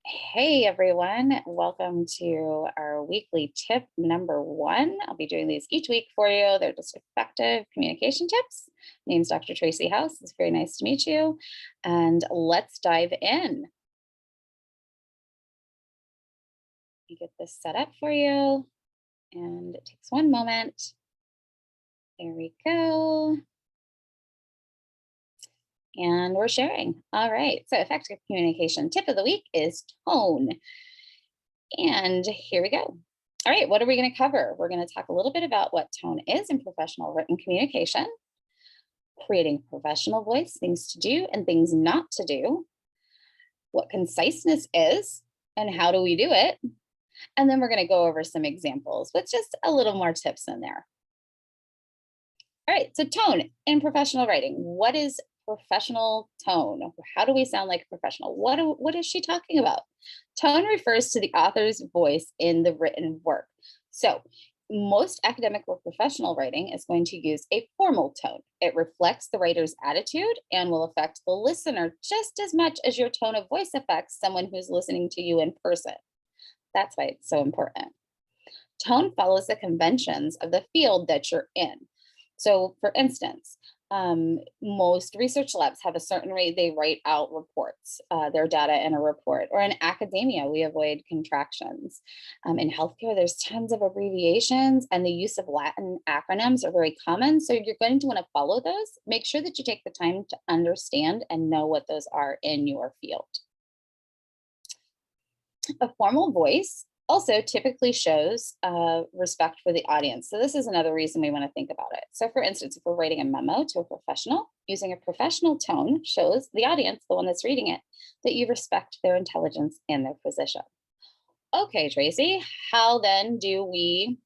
Hey everyone, welcome to our weekly tip number one. I'll be doing these each week for you. They're just effective communication tips. My name's Dr. Tracy House. It's very nice to meet you. And let's dive in. Let me get this set up for you. And it takes one moment. There we go. And we're sharing. All right. So, effective communication tip of the week is tone. And here we go. All right, what are we going to cover? We're going to talk a little bit about what tone is in professional written communication, creating professional voice, things to do and things not to do, what conciseness is, and how do we do it. And then we're going to go over some examples with just a little more tips in there. All right, so tone in professional writing. What is professional tone? How do we sound like a professional? What is she talking about? Tone refers to the author's voice in the written work. So, most academic or professional writing is going to use a formal tone. It reflects the writer's attitude and will affect the listener just as much as your tone of voice affects someone who's listening to you in person. That's why it's so important. Tone follows the conventions of the field that you're in. So, for instance, most research labs have a certain way they write out reports, their data in a report, or in academia, we avoid contractions. In healthcare, there's tons of abbreviations, and the use of Latin acronyms are very common. So, you're going to want to follow those. Make sure that you take the time to understand and know what those are in your field. A formal voice also typically shows respect for the audience. So, this is another reason we want to think about it. So, for instance, if we're writing a memo to a professional, using a professional tone shows the audience, the one that's reading it, that you respect their intelligence and their position. Okay, Tracy, how then do we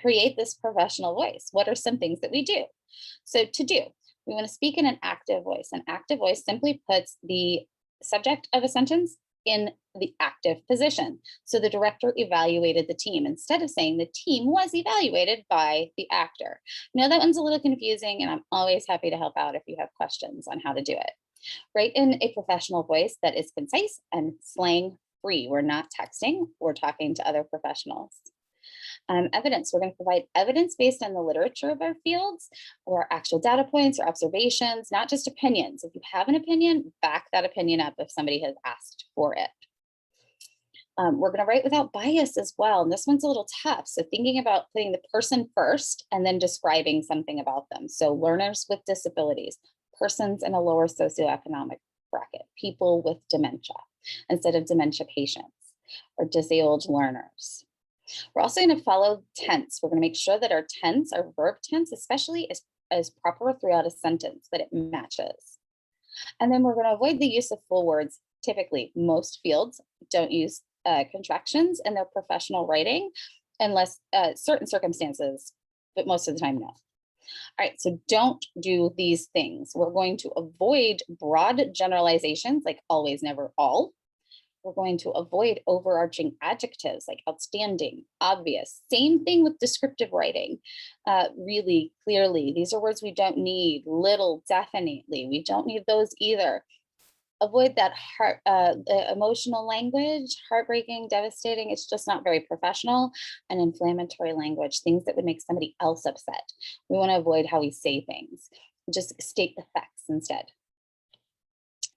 create this professional voice? What are some things that we do? So, to do, we want to speak in an active voice. An active voice simply puts the subject of a sentence in the active position. So the director evaluated the team instead of saying the team was evaluated by the actor. Now that one's a little confusing, and I'm always happy to help out if you have questions on how to do it. Write in a professional voice that is concise and slang free. We're not texting, we're talking to other professionals. Evidence. We're going to provide evidence based on the literature of our fields or actual data points or observations, not just opinions. If you have an opinion, back that opinion up if somebody has asked for it. We're going to write without bias as well. And this one's a little tough. So, thinking about putting the person first and then describing something about them. So, learners with disabilities, persons in a lower socioeconomic bracket, people with dementia instead of dementia patients or disabled learners. We're also going to follow tense. We're going to make sure that our tense, our verb tense, especially is proper throughout a sentence, that it matches. And then we're going to avoid the use of full words. Typically, most fields don't use contractions in their professional writing unless certain circumstances, but most of the time, no. All right, so don't do these things. We're going to avoid broad generalizations like always, never, all. We're going to avoid overarching adjectives like outstanding, obvious. Same thing with descriptive writing. Really, clearly, these are words we don't need. Little, definitely. We don't need those either. Avoid that the emotional language, heartbreaking, devastating. It's just not very professional. And inflammatory language, things that would make somebody else upset. We want to avoid how we say things. Just state the facts instead.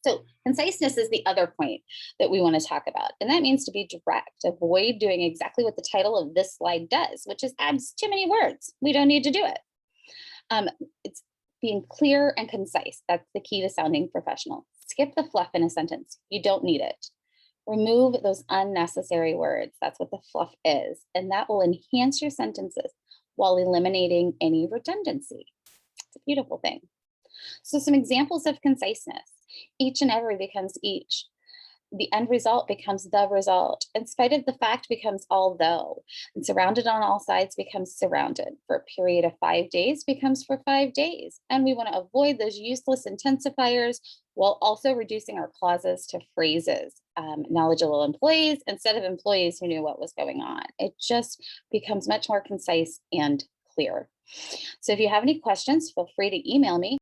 So, conciseness is the other point that we want to talk about. And that means to be direct, avoid doing exactly what the title of this slide does, which is adds too many words. We don't need to do it. It's being clear and concise. That's the key to sounding professional. Skip the fluff in a sentence. You don't need it. Remove those unnecessary words. That's what the fluff is. And that will enhance your sentences while eliminating any redundancy. It's a beautiful thing. So, some examples of conciseness. Each and every becomes each. The end result becomes the result. In spite of the fact becomes although. And surrounded on all sides becomes surrounded. For a period of 5 days becomes for 5 days. And we want to avoid those useless intensifiers while also reducing our clauses to phrases. Knowledgeable employees instead of employees who knew what was going on. It just becomes much more concise and clear. So if you have any questions, feel free to email me.